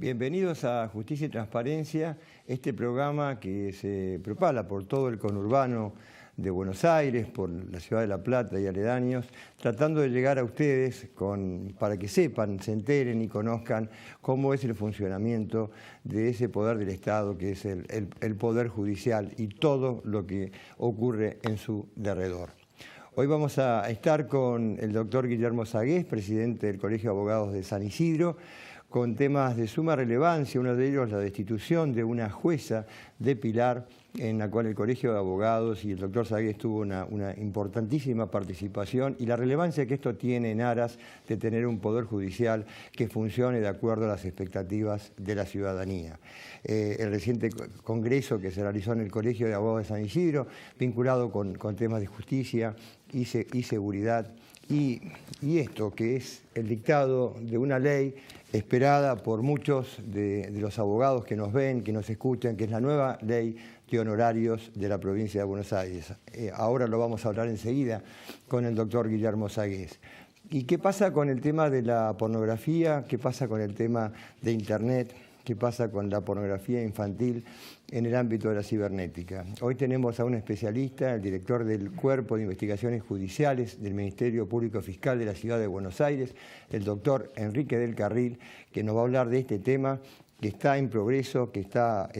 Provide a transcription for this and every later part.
Bienvenidos a Justicia y Transparencia, este programa que se propala por todo el conurbano de Buenos Aires, por la ciudad de La Plata y aledaños, tratando de llegar a ustedes para que sepan, se enteren y conozcan cómo es el funcionamiento de ese poder del Estado que es el Poder Judicial y todo lo que ocurre en su derredor. Hoy vamos a estar con el doctor Guillermo Sagués, presidente del Colegio de Abogados de San Isidro, con temas de suma relevancia, uno de ellos la destitución de una jueza de Pilar, en la cual el Colegio de Abogados y el doctor Sagués tuvo una importantísima participación y la relevancia que esto tiene en aras de tener un poder judicial que funcione de acuerdo a las expectativas de la ciudadanía. El reciente congreso que se realizó en el Colegio de Abogados de San Isidro, vinculado con temas de justicia y seguridad, y esto que es el dictado de una ley esperada por muchos de los abogados que nos ven, que nos escuchan, que es la nueva ley de honorarios de la provincia de Buenos Aires. Ahora lo vamos a hablar enseguida con el doctor Guillermo Sagués. ¿Y qué pasa con el tema de la pornografía? ¿Qué pasa con el tema de Internet? ¿Qué pasa con la pornografía infantil en el ámbito de la cibernética? Hoy tenemos a un especialista, el director del Cuerpo de Investigaciones Judiciales del Ministerio Público Fiscal de la Ciudad de Buenos Aires, el doctor Enrique del Carril, que nos va a hablar de este tema que está en progreso, que está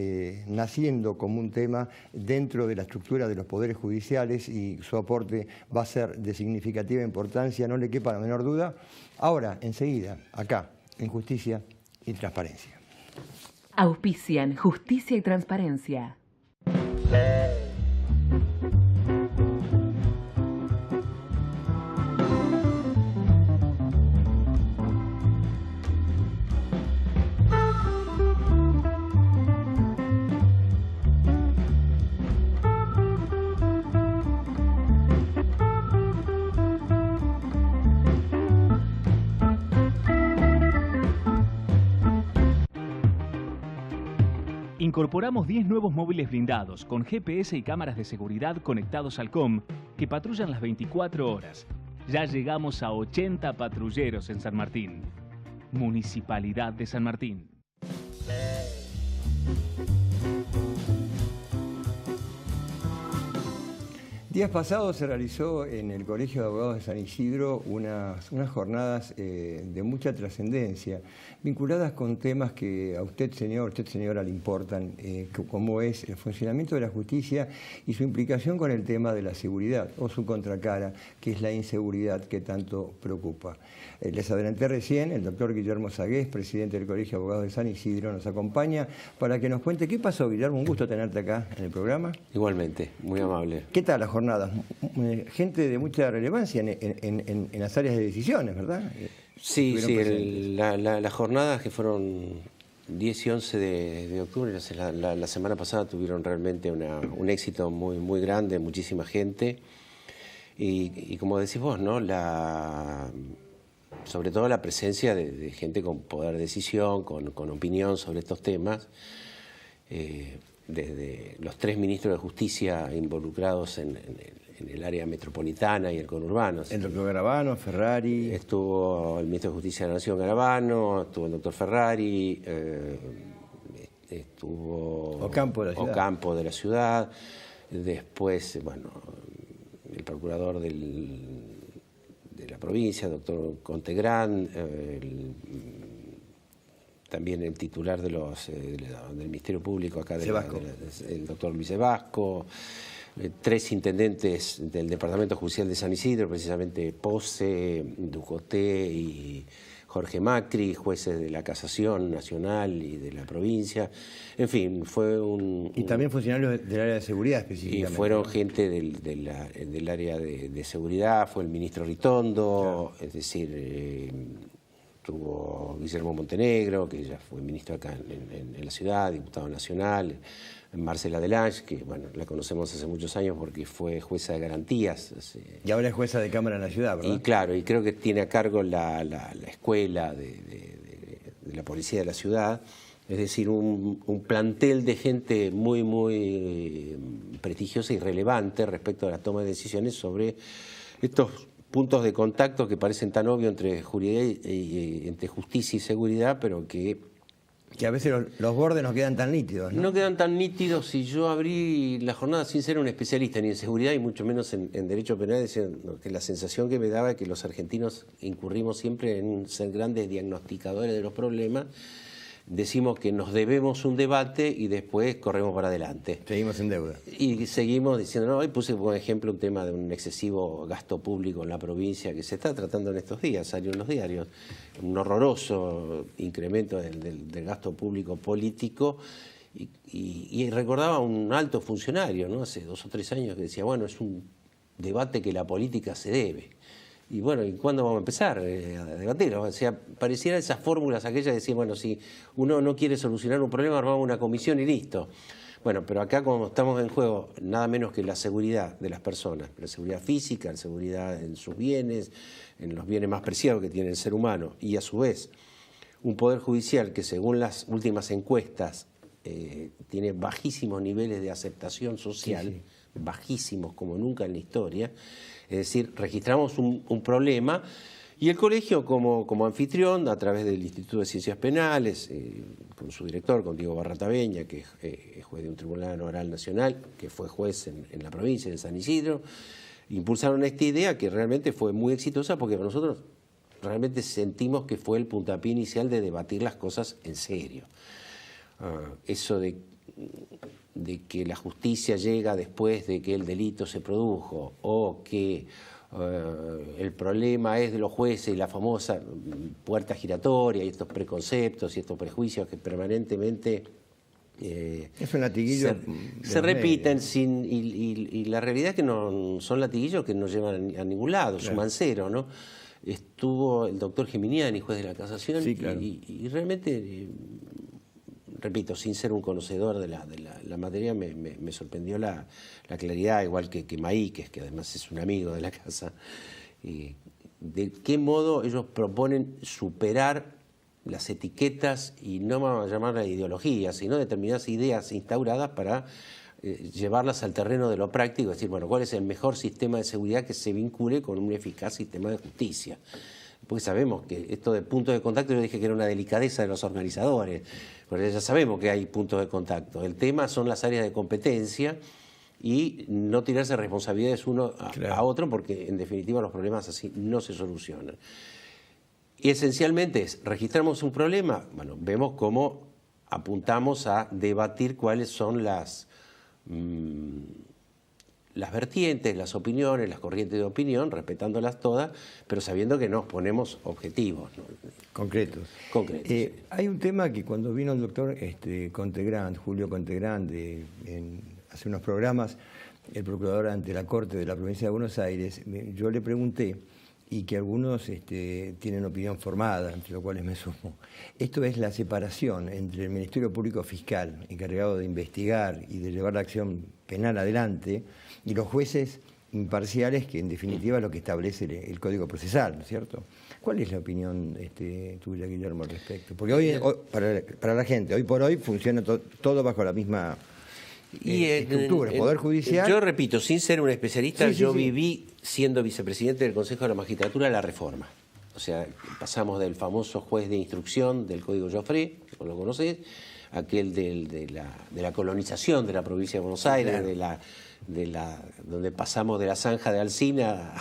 naciendo como un tema dentro de la estructura de los poderes judiciales y su aporte va a ser de significativa importancia, no le quepa la menor duda. Ahora, enseguida, acá, en Justicia y Transparencia. Auspician Justicia y Transparencia. Incorporamos 10 nuevos móviles blindados con GPS y cámaras de seguridad conectados al COM que patrullan las 24 horas. Ya llegamos a 80 patrulleros en San Martín. Municipalidad de San Martín. Días pasados se realizó en el Colegio de Abogados de San Isidro unas jornadas de mucha trascendencia, vinculadas con temas que a usted, señora, le importan, como es el funcionamiento de la justicia y su implicación con el tema de la seguridad, o su contracara, que es la inseguridad que tanto preocupa. Les adelanté recién, el doctor Guillermo Sagués, presidente del Colegio de Abogados de San Isidro, nos acompaña para que nos cuente qué pasó, Guillermo. Un gusto tenerte acá en el programa. Igualmente, muy amable. ¿Qué tal la jornada? Gente de mucha relevancia en las áreas de decisiones, ¿verdad? Sí, las jornadas que fueron 10 y 11 de octubre, la semana pasada tuvieron realmente un éxito muy grande, muchísima gente. Y como decís vos, ¿no? Sobre todo la presencia de gente con poder de decisión, con opinión sobre estos temas. Desde los 3 ministros de Justicia involucrados en el área metropolitana y el conurbano. El doctor Garabano, Ferrari. Estuvo el ministro de Justicia de la Nación, Garabano, estuvo el doctor Ferrari, estuvo Ocampo de la ciudad. Después, bueno, el procurador de la provincia, el doctor Contegrán, también el titular del Ministerio Público acá, el doctor Luis Vasco, 3 intendentes del Departamento Judicial de San Isidro, precisamente Pose, Ducoté y Jorge Macri, jueces de la Casación Nacional y de la provincia. En fin, fue Y también funcionarios del área de seguridad específicamente. Y fueron gente del área de seguridad, fue el ministro Ritondo, claro. Es decir... Tuvo Guillermo Montenegro, que ya fue ministro acá en la ciudad, diputado nacional, Marcela Delange, que bueno, la conocemos hace muchos años porque fue jueza de garantías. Y ahora es jueza de Cámara en la ciudad, ¿verdad? Y claro, y creo que tiene a cargo la escuela de la policía de la ciudad, es decir, un plantel de gente muy prestigiosa y relevante respecto a la toma de decisiones sobre estos puntos de contacto que parecen tan obvios entre justicia y seguridad, pero que Que a veces los bordes no quedan tan nítidos, ¿no? No quedan tan nítidos. Y yo abrí la jornada sin ser un especialista ni en seguridad y mucho menos en derecho penal, diciendo que la sensación que me daba es que los argentinos incurrimos siempre en ser grandes diagnosticadores de los problemas. Decimos que nos debemos un debate y después corremos para adelante. Seguimos en deuda. Y seguimos diciendo, no, hoy puse por ejemplo un tema de un excesivo gasto público en la provincia que se está tratando en estos días, salió en los diarios, un horroroso incremento del gasto público político y recordaba a un alto funcionario, ¿no? Hace 2 o 3 años que decía, bueno, es un debate que la política se debe. Y bueno, ¿y cuándo vamos a empezar a debatir? O sea, pareciera esas fórmulas aquellas de decir, bueno, si uno no quiere solucionar un problema, armamos una comisión y listo. Bueno, pero acá como estamos en juego nada menos que la seguridad de las personas, la seguridad física, la seguridad en sus bienes, en los bienes más preciados que tiene el ser humano, y a su vez un poder judicial que según las últimas encuestas tiene bajísimos niveles de aceptación social, bajísimos como nunca en la historia. Es decir, registramos un problema y el colegio como anfitrión, a través del Instituto de Ciencias Penales, con su director, con Diego Barrataveña, que es juez de un tribunal oral nacional, que fue juez en la provincia de San Isidro, impulsaron esta idea que realmente fue muy exitosa porque nosotros realmente sentimos que fue el puntapié inicial de debatir las cosas en serio. Eso de que la justicia llega después de que el delito se produjo o que el problema es de los jueces y la famosa puerta giratoria y estos preconceptos y estos prejuicios que permanentemente es un latiguillo se repiten y la realidad es que no son latiguillos que no llevan a ningún lado, claro. Es un mancero, ¿no? Estuvo el doctor Geminiani, juez de la Casación, sí, claro. y realmente... Repito, sin ser un conocedor de la materia, me sorprendió la claridad, igual que Maíquez, que además es un amigo de la casa, de qué modo ellos proponen superar las etiquetas y no vamos a llamarlas ideologías, sino determinadas ideas instauradas para llevarlas al terreno de lo práctico, es decir, bueno, ¿cuál es el mejor sistema de seguridad que se vincule con un eficaz sistema de justicia? Porque sabemos que esto de puntos de contacto, yo dije que era una delicadeza de los organizadores, porque ya sabemos que hay puntos de contacto. El tema son las áreas de competencia y no tirarse responsabilidades uno a otro, porque en definitiva los problemas así no se solucionan. Y esencialmente registramos un problema, bueno, vemos cómo apuntamos a debatir cuáles son las vertientes, las opiniones, las corrientes de opinión, respetándolas todas, pero sabiendo que nos ponemos objetivos, ¿no? Concretos. Sí. Hay un tema que cuando vino el doctor Contegrand, Julio Contegrand, hace unos programas, el procurador ante la Corte de la Provincia de Buenos Aires, yo le pregunté, y que algunos tienen opinión formada, entre los cuales me sumo. Esto es la separación entre el Ministerio Público Fiscal, encargado de investigar y de llevar la acción penal adelante, y los jueces imparciales, que en definitiva es lo que establece el Código Procesal, ¿no es cierto? ¿Cuál es la opinión tuya, Guillermo, al respecto? Porque hoy para la gente, hoy por hoy, funciona todo bajo la misma estructura, Poder Judicial. Yo repito, sin ser un especialista, yo viví siendo vicepresidente del Consejo de la Magistratura la reforma. O sea, pasamos del famoso juez de instrucción del Código Joffre, que lo conocés, aquel de la colonización de la provincia de Buenos Aires, claro. Donde pasamos de la zanja de Alsina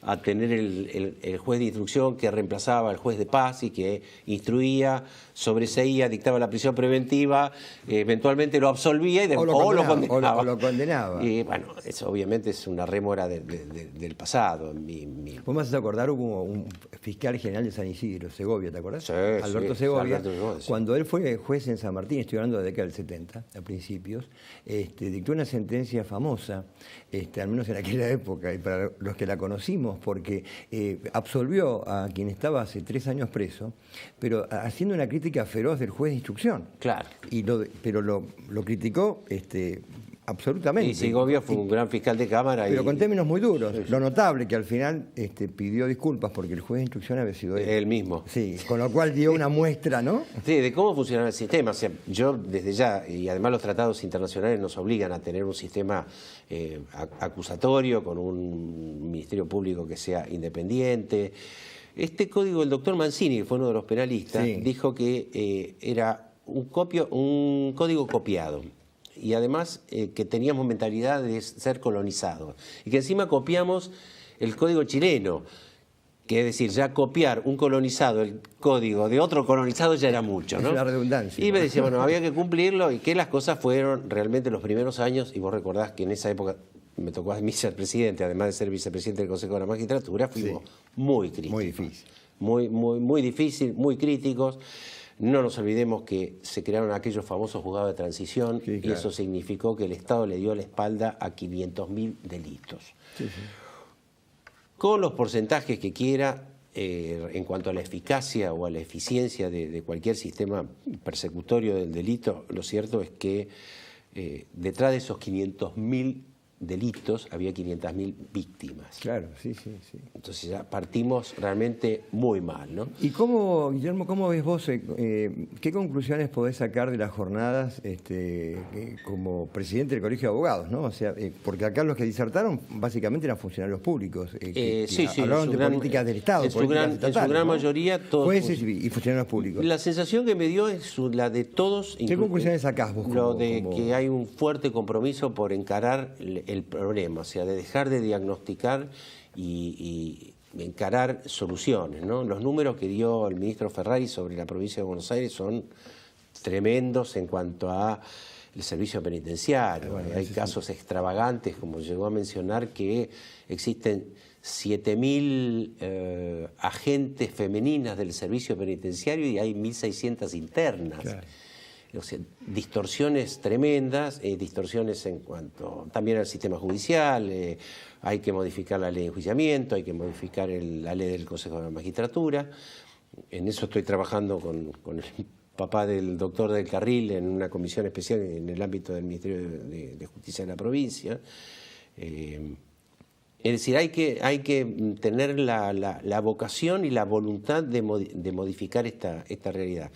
a tener el juez de instrucción que reemplazaba al juez de paz y que instruía, sobreseía, dictaba la prisión preventiva, eventualmente lo absolvía y después lo condenaba. O lo condenaba. Y bueno, eso obviamente es una rémora del pasado. Vos me vas a acordar, hubo un fiscal general de San Isidro, Segovia, ¿te acordás? Sí, Alberto Segovia. Sí. Cuando él fue juez en San Martín, estoy hablando de la década del 70, a principios, dictó una sentencia famosa, al menos en aquella época, y para los que la conocimos, porque absolvió a quien estaba hace 3 años preso, pero haciendo una crítica feroz del juez de instrucción. Claro. Pero lo criticó absolutamente. Y Segovia fue un gran fiscal de Cámara. Pero con términos muy duros. Sí. Lo notable que al final pidió disculpas porque el juez de instrucción había sido él mismo. Sí, con lo cual dio una muestra, ¿no? Sí, de cómo funcionaba el sistema. O sea, yo desde ya, y además los tratados internacionales nos obligan a tener un sistema acusatorio con un ministerio público que sea independiente. Este código, el doctor Mancini, que fue uno de los penalistas, dijo que era un código copiado. Y además que teníamos mentalidad de ser colonizados. Y que encima copiamos el código chileno. Que es decir, ya copiar un colonizado, el código de otro colonizado ya era mucho, ¿no? Es una redundancia. Y me decía, bueno, había que cumplirlo y que las cosas fueron realmente los primeros años, y vos recordás que en esa época me tocó a mí ser presidente, además de ser vicepresidente del Consejo de la Magistratura, fuimos muy críticos. Muy difícil. Muy difícil, muy críticos. No nos olvidemos que se crearon aquellos famosos juzgados de transición, y eso significó que el Estado le dio la espalda a 500.000 delitos. Con los porcentajes que quiera en cuanto a la eficacia o a la eficiencia de cualquier sistema persecutorio del delito, lo cierto es que detrás de esos 500.000 delitos había 500.000 víctimas. Claro, sí. Entonces ya partimos realmente muy mal, ¿no? ¿Y cómo, Guillermo, cómo ves vos, qué conclusiones podés sacar de las jornadas como presidente del Colegio de Abogados, ¿no? O sea, porque acá los que disertaron básicamente eran funcionarios públicos, hablaron de políticas del Estado, en su gran mayoría todos jueces y funcionarios públicos. La sensación que me dio es la de todos. ¿Qué conclusiones sacás vos? Lo de que hay un fuerte compromiso por encarar el problema, o sea, de dejar de diagnosticar y encarar soluciones, ¿no? Los números que dio el ministro Ferrari sobre la provincia de Buenos Aires son tremendos en cuanto a el servicio penitenciario. Hay casos extravagantes, como llegó a mencionar, que existen 7.000 agentes femeninas del servicio penitenciario y hay 1.600 internas. Claro. O sea, distorsiones tremendas, distorsiones en cuanto también al sistema judicial, hay que modificar la ley de enjuiciamiento, hay que modificar la ley del Consejo de la Magistratura. En eso estoy trabajando con el papá del doctor del Carril en una comisión especial en el ámbito del Ministerio de Justicia de la provincia. Es decir, hay que tener la vocación y la voluntad de modificar esta realidad.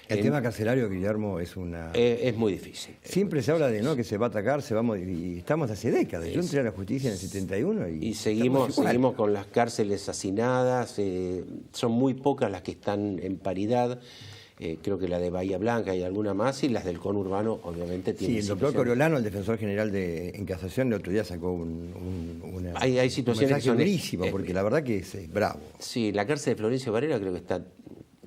El tema carcelario, Guillermo, es muy difícil. Siempre se habla de que se va a atacar, y estamos hace décadas. Yo entré a la justicia en el 71 y seguimos con las cárceles hacinadas, son muy pocas las que están en paridad. Creo que la de Bahía Blanca y alguna más, y las del conurbano obviamente tienen. Sí, el doctor Coriolano, el defensor general en casación, el otro día sacó una hay situaciones que son durísimo, porque la verdad que es bravo. Sí, la cárcel de Florencio Varela creo que está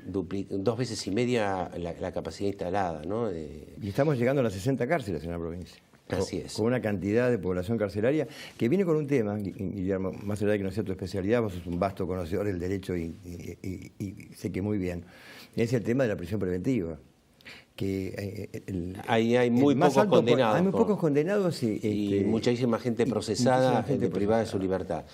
2 veces y media la capacidad instalada, ¿no? Y estamos llegando a las 60 cárceles en la provincia. Así es. Con una cantidad de población carcelaria que viene con un tema, Guillermo, más allá de que no sea tu especialidad, vos sos un vasto conocedor del derecho y sé que muy bien, es el tema de la prisión preventiva. Que hay muy pocos condenados. Hay muy pocos condenados y muchísima gente procesada, privada de su libertad.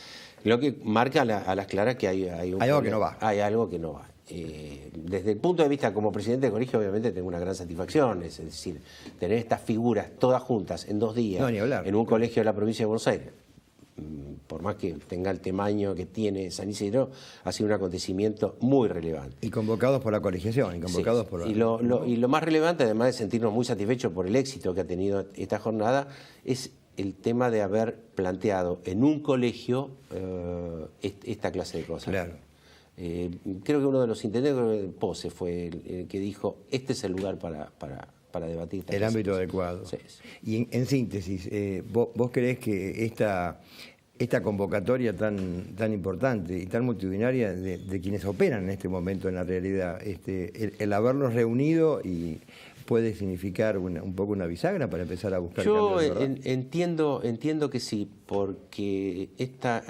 Lo que marca a las claras que hay algo que no va. Hay algo que no va. Desde el punto de vista como presidente del colegio, obviamente tengo una gran satisfacción, es decir, tener estas figuras todas juntas en 2 días en un colegio de la provincia de Buenos Aires, por más que tenga el tamaño que tiene San Isidro, ha sido un acontecimiento muy relevante. Y convocados por la colegiación, y lo más relevante, además de sentirnos muy satisfechos por el éxito que ha tenido esta jornada, es el tema de haber planteado en un colegio esta clase de cosas. Claro. Creo que uno de los intendentes, Pose, fue el que dijo, este es el lugar para debatir. El ámbito adecuado. Sí. Y en síntesis, ¿vos creés que esta convocatoria tan importante y tan multitudinaria de quienes operan en este momento en la realidad, el haberlos reunido y puede significar un poco una bisagra para empezar a buscar cambios de verdad? Entiendo que sí, porque esta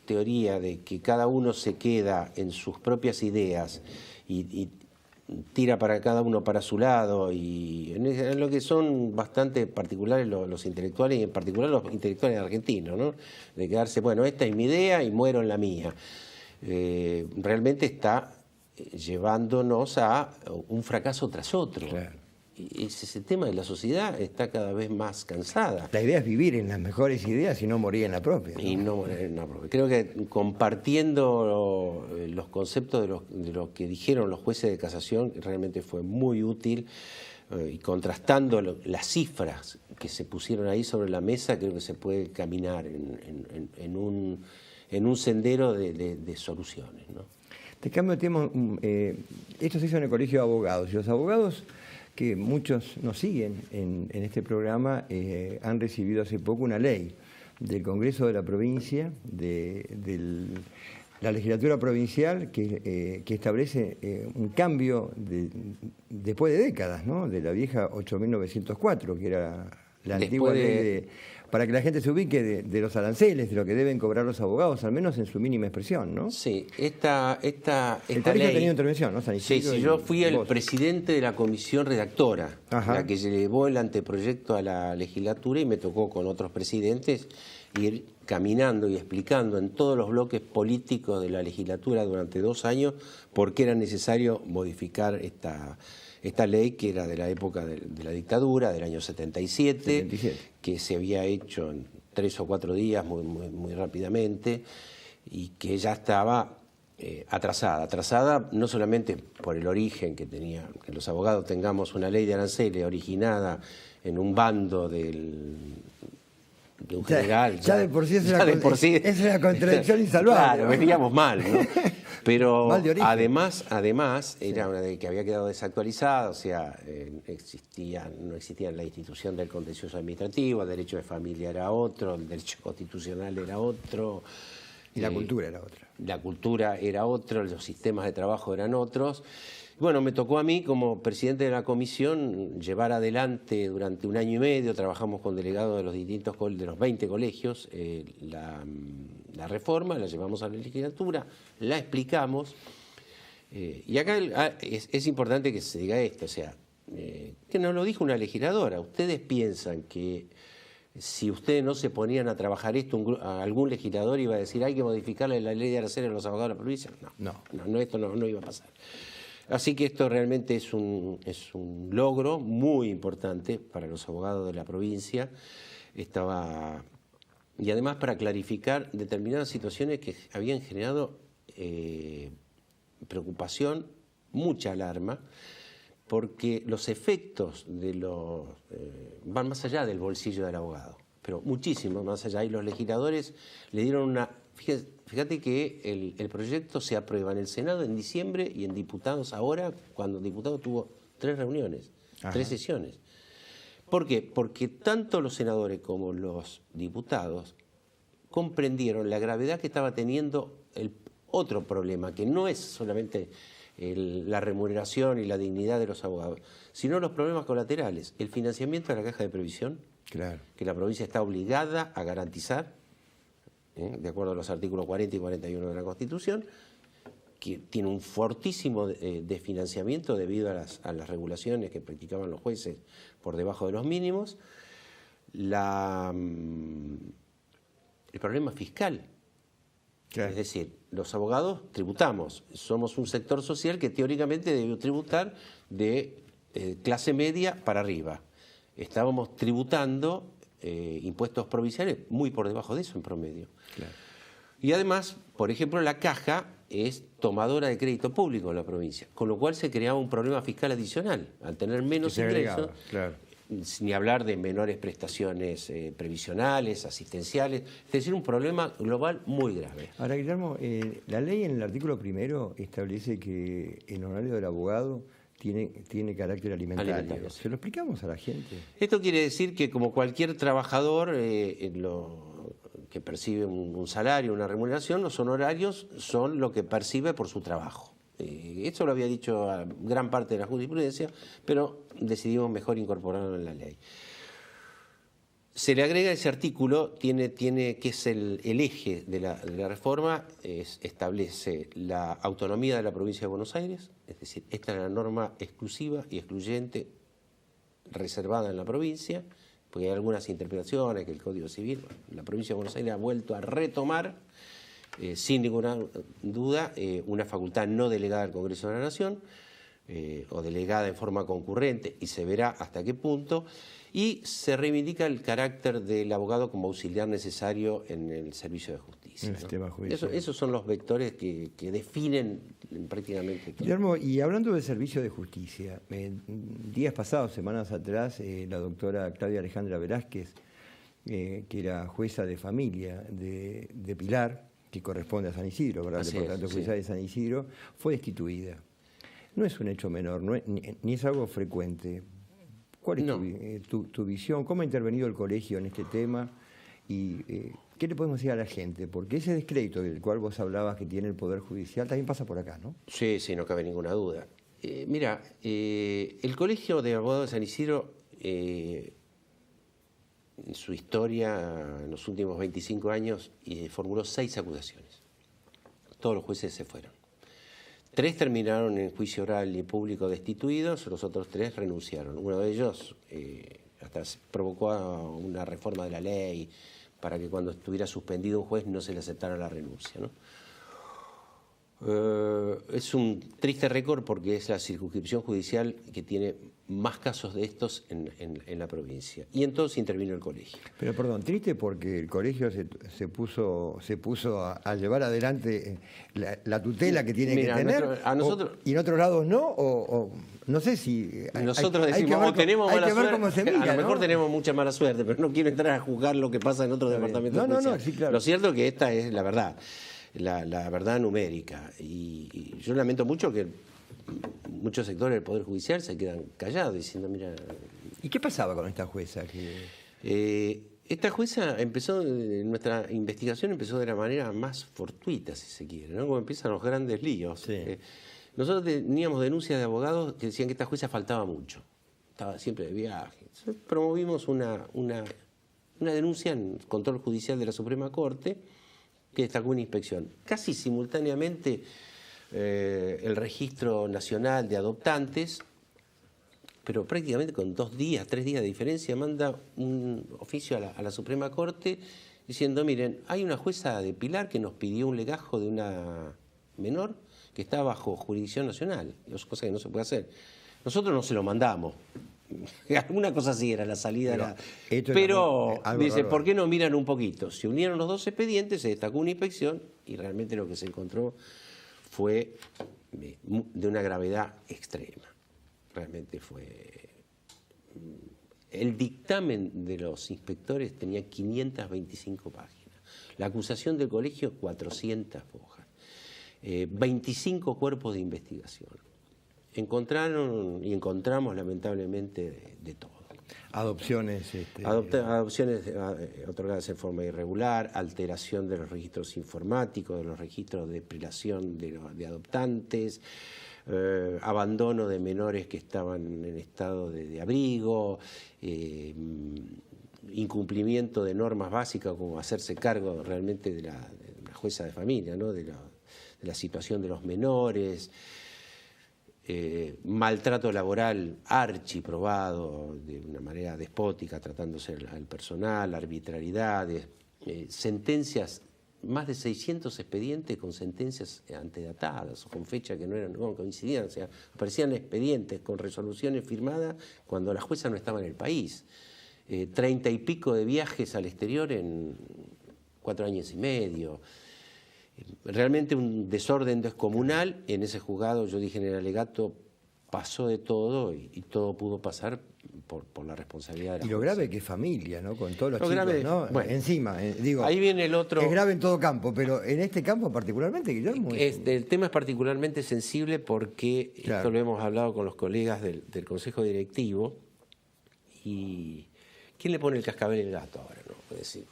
teoría de que cada uno se queda en sus propias ideas y tira para cada uno para su lado, y en lo que son bastante particulares los intelectuales, y en particular los intelectuales argentinos, ¿no? De quedarse, bueno, esta es mi idea y muero en la mía. Realmente está llevándonos a un fracaso tras otro. Claro. Y ese tema de la sociedad está cada vez más cansada. La idea es vivir en las mejores ideas y no morir en la propia, ¿no? Y no morir en la propia. Creo que compartiendo los conceptos de lo que dijeron los jueces de casación realmente fue muy útil, y contrastando las cifras que se pusieron ahí sobre la mesa, creo que se puede caminar en en un sendero de soluciones, ¿no? Te cambio de tema. Esto se hizo en el Colegio de Abogados. Y los abogados, que muchos nos siguen en este programa, han recibido hace poco una ley del Congreso de la Provincia, de la legislatura provincial, que establece un cambio después de décadas, ¿no? De la vieja 8.904, que era la antigua ley para que la gente se ubique de los aranceles, de lo que deben cobrar los abogados, al menos en su mínima expresión, ¿no? Sí, esta el colegio ley, ha tenido intervención, ¿no? San Isidro, sí, yo fui el presidente de la comisión redactora, Ajá. la que llevó el anteproyecto a la legislatura, y me tocó con otros presidentes ir caminando y explicando en todos los bloques políticos de la legislatura durante 2 años por qué era necesario modificar esta ley, que era de la época de la dictadura, del año 77, que se había hecho en 3 o 4 días, muy rápidamente, y que ya estaba atrasada no solamente por el origen que tenía, que los abogados tengamos una ley de aranceles originada en un bando de un general. Ya de por sí es una contradicción insalvable. Claro, veníamos mal, ¿no? Pero mal de origen. además era una ley que había quedado desactualizada, o sea, no existía la institución del contencioso administrativo, el derecho de familia era otro, el derecho constitucional era otro. Y la cultura era otra. La cultura era otra, los sistemas de trabajo eran otros. Bueno, me tocó a mí, como presidente de la comisión, llevar adelante durante 1 año y medio, trabajamos con delegados de los 20 colegios, la reforma, la llevamos a la legislatura, la explicamos, y acá es importante que se diga esto, o sea, que nos lo dijo una legisladora. ¿Ustedes piensan que si ustedes no se ponían a trabajar esto, algún legislador iba a decir hay que modificarle la ley de aranceles a los abogados de la provincia? No, esto no iba a pasar. Así que esto realmente es un logro muy importante para los abogados de la provincia. Y además para clarificar determinadas situaciones que habían generado preocupación, mucha alarma, porque los efectos van más allá del bolsillo del abogado, pero muchísimo más allá. Y los legisladores le dieron una... Fíjate que el proyecto se aprueba en el Senado en diciembre y en diputados ahora, cuando el diputado tuvo 3 reuniones, Ajá. 3 sesiones. ¿Por qué? Porque tanto los senadores como los diputados comprendieron la gravedad que estaba teniendo el otro problema, que no es solamente la remuneración y la dignidad de los abogados, sino los problemas colaterales, el financiamiento de la caja de previsión, claro, que la provincia está obligada a garantizar, de acuerdo a los artículos 40 y 41 de la Constitución, que tiene un fortísimo desfinanciamiento debido a las regulaciones que practicaban los jueces por debajo de los mínimos, el problema fiscal. Claro. Es decir, los abogados tributamos, somos un sector social que teóricamente debe tributar de clase media para arriba. Estábamos tributando impuestos provinciales muy por debajo de eso en promedio. Claro. Y además, por ejemplo, la caja es tomadora de crédito público en la provincia, con lo cual se creaba un problema fiscal adicional. Al tener menos ingresos, claro, ni hablar de menores prestaciones previsionales, asistenciales, es decir, un problema global muy grave. Ahora, Guillermo, la ley en el artículo 1 establece que el honorario del abogado tiene carácter alimentario. ¿Se lo explicamos a la gente? Esto quiere decir que como cualquier trabajador que percibe un salario, una remuneración, los honorarios son lo que percibe por su trabajo. Esto lo había dicho a gran parte de la jurisprudencia, pero decidimos mejor incorporarlo en la ley. Se le agrega ese artículo, que es el eje de la reforma, establece la autonomía de la provincia de Buenos Aires, es decir, esta es la norma exclusiva y excluyente reservada en la provincia, porque hay algunas interpretaciones que el Código Civil, la provincia de Buenos Aires ha vuelto a retomar, sin ninguna duda, una facultad no delegada al Congreso de la Nación, o delegada en forma concurrente, y se verá hasta qué punto, y se reivindica el carácter del abogado como auxiliar necesario en el servicio de justicia. En el sistema judicial. Esos son los vectores que definen prácticamente todo. Guillermo, y hablando del servicio de justicia, días pasados, semanas atrás, la doctora Claudia Alejandra Velázquez, que era jueza de familia de Pilar, que corresponde a San Isidro, ¿verdad? El Departamento Judicial de San Isidro, fue destituida. No es un hecho menor, ni es algo frecuente. ¿Cuál es tu visión? ¿Cómo ha intervenido el colegio en este tema? ¿Y qué le podemos decir a la gente? Porque ese descrédito del cual vos hablabas que tiene el Poder Judicial también pasa por acá, ¿no? Sí, sí, no cabe ninguna duda. Mira, el Colegio de Abogados de San Isidro, en su historia, en los últimos 25 años, formuló 6 acusaciones. Todos los jueces se fueron. 3 terminaron en juicio oral y público destituidos, los otros 3 renunciaron. Uno de ellos hasta provocó una reforma de la ley para que cuando estuviera suspendido un juez no se le aceptara la renuncia, ¿no? Es un triste récord porque es la circunscripción judicial que tiene más casos de estos en la provincia. Y entonces intervino el colegio. Pero perdón, triste porque el colegio se puso a llevar adelante la tutela que tiene que tener. Y en otros lados no, o no sé si... Nosotros decimos, tenemos mala suerte. Cómo se mira, a lo mejor tenemos mucha mala suerte, pero no quiero entrar a juzgar lo que pasa en otros departamentos judiciales. Sí, claro. Lo cierto es que esta es la verdad. La verdad numérica. Y yo lamento mucho que muchos sectores del Poder Judicial se quedan callados diciendo, mira... ¿Y qué pasaba con esta jueza? Esta jueza empezó, nuestra investigación empezó de la manera más fortuita, si se quiere, ¿no? Como empiezan los grandes líos. Sí. Nosotros teníamos denuncias de abogados que decían que esta jueza faltaba mucho. Estaba siempre de viaje. Entonces, promovimos una denuncia en control judicial de la Suprema Corte que destacó una inspección. Casi simultáneamente el Registro Nacional de Adoptantes, pero prácticamente con 2 días, 3 días de diferencia, manda un oficio a la Suprema Corte diciendo, miren, hay una jueza de Pilar que nos pidió un legajo de una menor que está bajo jurisdicción nacional, cosa que no se puede hacer. Nosotros no se lo mandamos. Alguna cosa así era la salida. Pero dice, ¿por qué no miran un poquito? Se unieron los 2 expedientes, se destacó una inspección y realmente lo que se encontró fue de una gravedad extrema. Realmente fue... El dictamen de los inspectores tenía 525 páginas. La acusación del colegio, 400 hojas. 25 cuerpos de investigación. Encontraron y encontramos lamentablemente de todo. Adopciones. Adopciones otorgadas en forma irregular, alteración de los registros informáticos, de los registros de prelación de adoptantes, abandono de menores que estaban en estado de abrigo, incumplimiento de normas básicas como hacerse cargo realmente de la jueza de familia, ¿no? de la situación de los menores. Maltrato laboral archiprobado de una manera despótica tratándose al personal, arbitrariedades, sentencias, más de 600 expedientes con sentencias antedatadas o con fecha que no coincidían, o sea, aparecían expedientes con resoluciones firmadas cuando la jueza no estaba en el país, 30 y pico de viajes al exterior en 4 años y medio. Realmente un desorden descomunal. En ese juzgado, yo dije en el alegato, pasó de todo y todo pudo pasar por la responsabilidad de la jueza. Y lo grave que es familia, ¿no? Con todos los chicos, grave, ¿no? Bueno, encima, digo, ahí viene el otro... Es grave en todo campo, pero en este campo particularmente, Guillermo... El tema es particularmente sensible porque claro, esto lo hemos hablado con los colegas del Consejo Directivo y ¿quién le pone el cascabel al gato ahora, no? Es decir,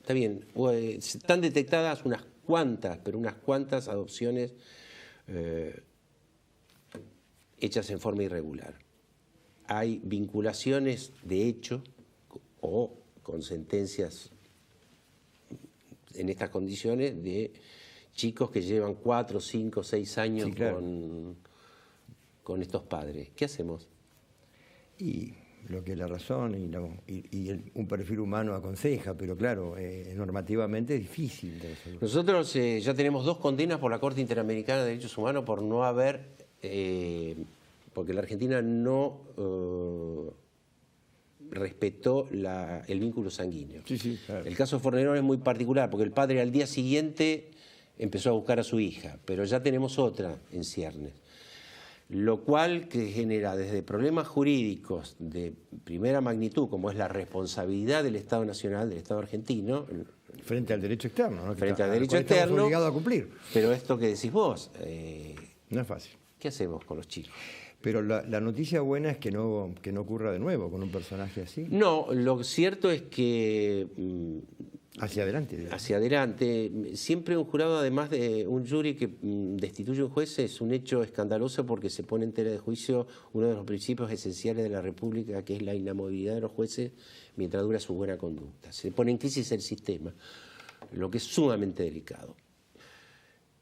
está bien, están detectadas unas cuantas adopciones hechas en forma irregular. Hay vinculaciones de hecho o con sentencias en estas condiciones de chicos que llevan 4, 5, 6 años sí, claro, con estos padres. ¿Qué hacemos? Y lo que la razón y un perfil humano aconseja, pero claro, normativamente es difícil de resolver. Nosotros ya tenemos 2 condenas por la Corte Interamericana de Derechos Humanos por no haber, porque la Argentina no respetó el vínculo sanguíneo. Sí, sí, claro. El caso Fornerón es muy particular, porque el padre al día siguiente empezó a buscar a su hija, pero ya tenemos otra en ciernes. Lo cual que genera desde problemas jurídicos de primera magnitud, como es la responsabilidad del Estado Nacional, del Estado argentino, Frente al derecho externo, ¿no? Frente al derecho externo. Estamos obligados a cumplir. Pero esto que decís vos, no es fácil. ¿Qué hacemos con los chicos? Pero la noticia buena es que no ocurra de nuevo con un personaje así. No, lo cierto es que... hacia adelante. Digamos. Hacia adelante. Siempre un jurado, además de un jury que destituye a un juez, es un hecho escandaloso porque se pone en tela de juicio uno de los principios esenciales de la República, que es la inamovilidad de los jueces mientras dura su buena conducta. Se pone en crisis el sistema, lo que es sumamente delicado.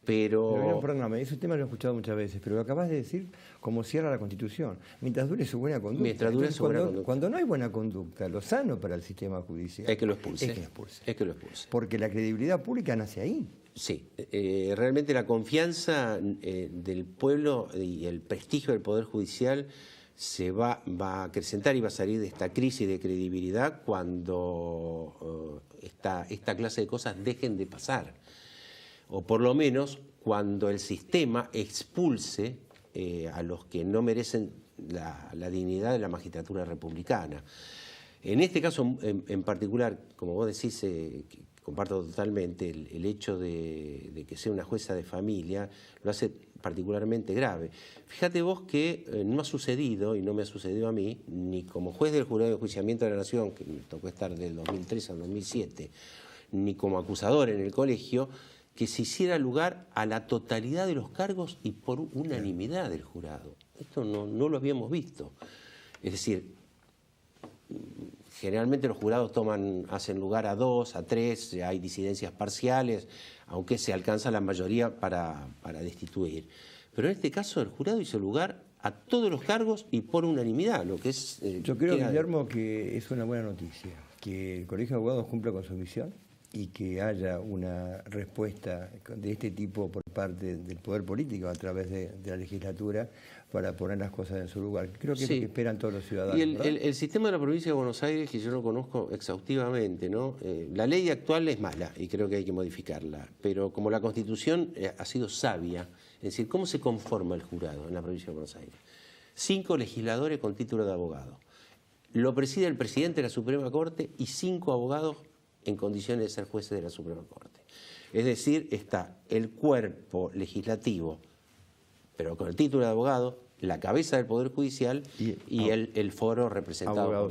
Pero perdóname, ese tema lo he escuchado muchas veces, pero lo acabas de decir como cierra la Constitución, mientras dure su buena conducta. Mientras dure su buena conducta. Cuando no hay buena conducta, lo sano para el sistema judicial es que lo expulse. Es que lo expulse. Porque la credibilidad pública nace ahí. Sí, realmente la confianza del pueblo y el prestigio del Poder Judicial se va a acrecentar y va a salir de esta crisis de credibilidad cuando esta clase de cosas dejen de pasar. O por lo menos cuando el sistema expulse a los que no merecen la dignidad de la magistratura republicana. En este caso en particular, como vos decís, comparto totalmente el hecho de que sea una jueza de familia, lo hace particularmente grave. Fíjate vos que no ha sucedido, y no me ha sucedido a mí, ni como juez del Jurado de Enjuiciamiento de la Nación, que me tocó estar del 2003 al 2007, ni como acusador en el colegio, que se hiciera lugar a la totalidad de los cargos y por unanimidad del jurado. Esto no lo habíamos visto. Es decir, generalmente los jurados hacen lugar a 2, a 3, hay disidencias parciales, aunque se alcanza la mayoría para destituir. Pero en este caso el jurado hizo lugar a todos los cargos y por unanimidad, lo que es... Yo creo, Guillermo, que es una buena noticia, que el Colegio de Abogados cumpla con su misión y que haya una respuesta de este tipo por parte del poder político a través de la legislatura para poner las cosas en su lugar. Creo que es lo que esperan todos los ciudadanos. Y el sistema de la provincia de Buenos Aires, que yo lo conozco exhaustivamente, ¿no? La ley actual es mala y creo que hay que modificarla, pero como la Constitución ha sido sabia, es decir, ¿cómo se conforma el jurado en la provincia de Buenos Aires? 5 legisladores con título de abogado. Lo preside el presidente de la Suprema Corte y 5 abogados en condiciones de ser jueces de la Suprema Corte. Es decir, está el cuerpo legislativo, pero con el título de abogado, la cabeza del Poder Judicial y el foro representado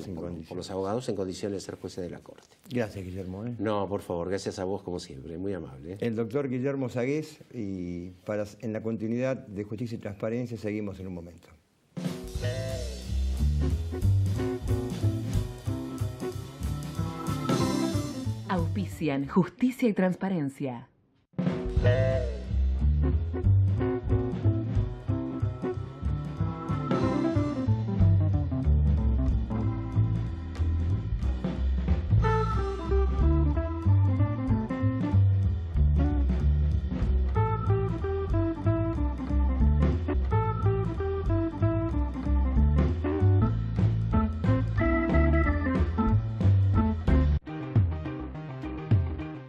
por los abogados en condiciones de ser jueces de la Corte. Gracias, Guillermo. No, por favor, gracias a vos como siempre, muy amable. El doctor Guillermo Sagués, y en la continuidad de Justicia y Transparencia seguimos en un momento. Auspician Justicia y Transparencia.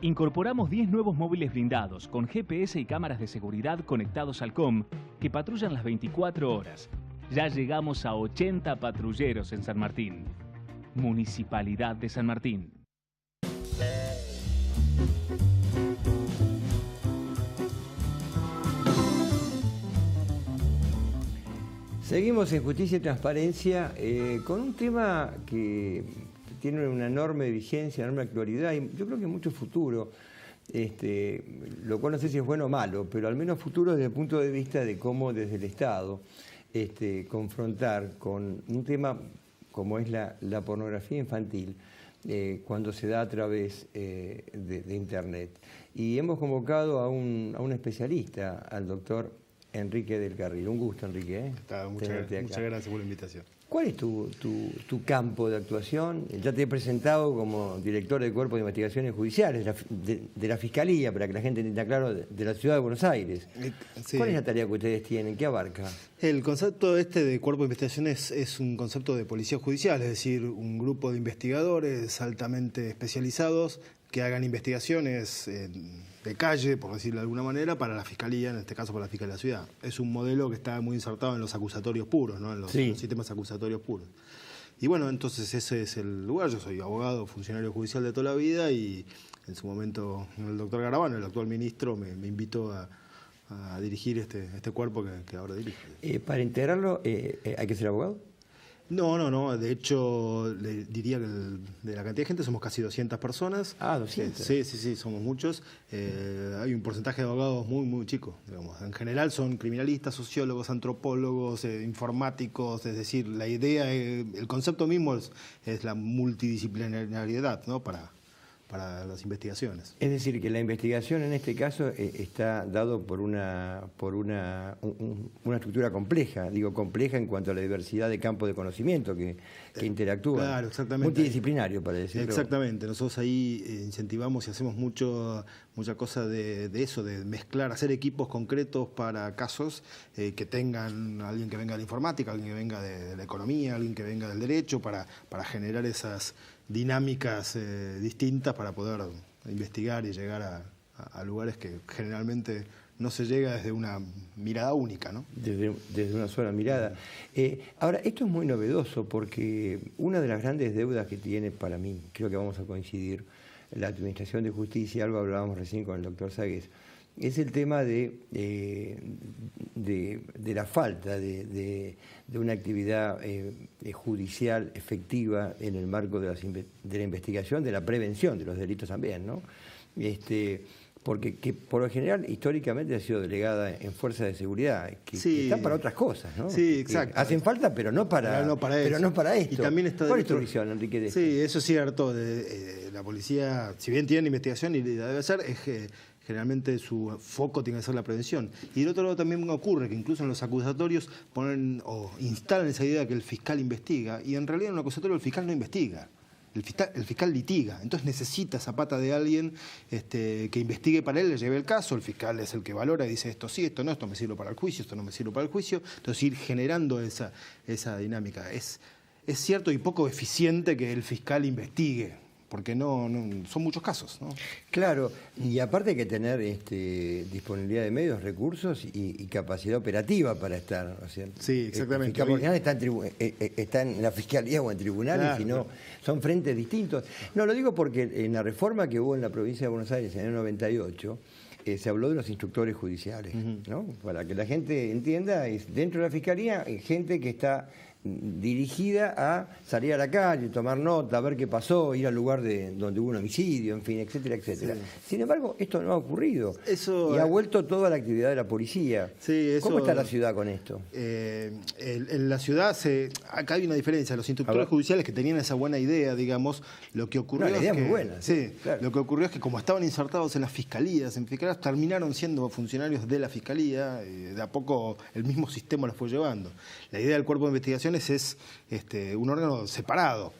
Incorporamos 10 nuevos móviles blindados con GPS y cámaras de seguridad conectados al COM que patrullan las 24 horas. Ya llegamos a 80 patrulleros en San Martín. Municipalidad de San Martín. Seguimos en Justicia y Transparencia con un tema que tiene una enorme vigencia, enorme actualidad y yo creo que mucho futuro, lo cual no sé si es bueno o malo, pero al menos futuro desde el punto de vista de cómo desde el Estado confrontar con un tema como es la pornografía infantil cuando se da a través de Internet. Y hemos convocado a un especialista, al doctor Enrique del Carril. Un gusto, Enrique. Muchas gracias por la invitación. ¿Cuál es tu campo de actuación? Ya te he presentado como director del Cuerpo de Investigaciones Judiciales de la Fiscalía, para que la gente entienda claro, de la Ciudad de Buenos Aires. Sí. ¿Cuál es la tarea que ustedes tienen? ¿Qué abarca? El concepto de Cuerpo de Investigaciones es un concepto de policía judicial, es decir, un grupo de investigadores altamente especializados que hagan investigaciones de calle, por decirlo de alguna manera, para la Fiscalía, en este caso para la Fiscalía de la Ciudad. Es un modelo que está muy insertado en los acusatorios puros, ¿no? En los sistemas acusatorios puros. Y bueno, entonces ese es el lugar. Yo soy abogado, funcionario judicial de toda la vida y en su momento el doctor Garabano, el actual ministro, me invitó a dirigir este cuerpo que ahora dirijo. Para integrarlo, ¿hay que ser abogado? No. De hecho, le diría que de la cantidad de gente somos casi 200 personas. Ah, 200. Sí, somos muchos. Hay un porcentaje de abogados muy, muy chico, digamos. En general son criminalistas, sociólogos, antropólogos, informáticos. Es decir, la idea, el concepto mismo es la multidisciplinariedad, ¿no? Para las investigaciones. Es decir, que la investigación en este caso está dado por una estructura compleja, digo compleja en cuanto a la diversidad de campos de conocimiento que interactúan. Claro, exactamente. Multidisciplinario, para decirlo. Exactamente. Nosotros ahí incentivamos y hacemos mucha cosa de eso, de mezclar, hacer equipos concretos para casos que tengan alguien que venga de la informática, alguien que venga de la economía, alguien que venga del derecho, para generar esas dinámicas distintas para poder investigar y llegar a lugares que generalmente no se llega desde una mirada única, ¿no? Desde una sola mirada. Ahora, esto es muy novedoso porque una de las grandes deudas que tiene para mí, creo que vamos a coincidir, la Administración de Justicia, algo hablábamos recién con el doctor Ságuez, es el tema de la falta de una actividad judicial efectiva en el marco de la investigación, de la prevención de los delitos también, ¿no? Porque por lo general históricamente ha sido delegada en fuerzas de seguridad, que están para otras cosas, ¿no? Sí, exacto. Hacen falta, pero no para esto. Y también está ¿Cuál es tu visión, Enrique, de esto? Sí, eso es cierto. La policía, si bien tiene investigación y la debe hacer, es que generalmente su foco tiene que ser la prevención. Y del otro lado también ocurre que incluso en los acusatorios ponen o instalan esa idea que el fiscal investiga, y en realidad en un acusatorio el fiscal no investiga. El fiscal litiga, entonces necesita esa pata de alguien que investigue para él, le lleve el caso. El fiscal es el que valora y dice esto sí, esto no, esto me sirve para el juicio, esto no me sirve para el juicio. Entonces ir generando esa dinámica. Es cierto y poco eficiente que el fiscal investigue, porque no son muchos casos, ¿no? Claro, y aparte hay que tener disponibilidad de medios, recursos y capacidad operativa para estar. O sea, sí, exactamente. El fiscal por general está en la fiscalía o en tribunales, claro, sino son frentes distintos. No, lo digo porque en la reforma que hubo en la provincia de Buenos Aires en el 98, se habló de los instructores judiciales, ¿no? Para que la gente entienda, dentro de la fiscalía hay gente que está dirigida a salir a la calle, tomar nota, ver qué pasó, ir al lugar donde hubo un homicidio, en fin, etcétera, etcétera. Sí. Sin embargo, esto no ha ocurrido y ha vuelto toda la actividad de la policía. Sí, ¿Cómo está la ciudad con esto? En la ciudad, acá hay una diferencia. Los instructores judiciales que tenían esa buena idea, digamos, lo que ocurrió la idea es muy buena. Sí, claro. Lo que ocurrió es que como estaban insertados en las fiscalías, terminaron siendo funcionarios de la fiscalía, de a poco el mismo sistema los fue llevando. La idea del cuerpo de investigación es un órgano separado,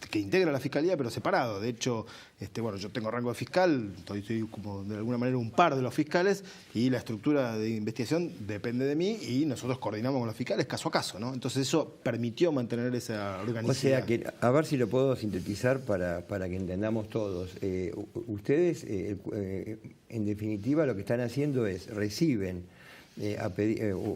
que integra la fiscalía, pero separado. De hecho, yo tengo rango de fiscal, estoy como de alguna manera un par de los fiscales, y la estructura de investigación depende de mí y nosotros coordinamos con los fiscales caso a caso, ¿no? Entonces eso permitió mantener esa organización. O sea que, a ver si lo puedo sintetizar para que entendamos todos. Ustedes, en definitiva, lo que están haciendo es reciben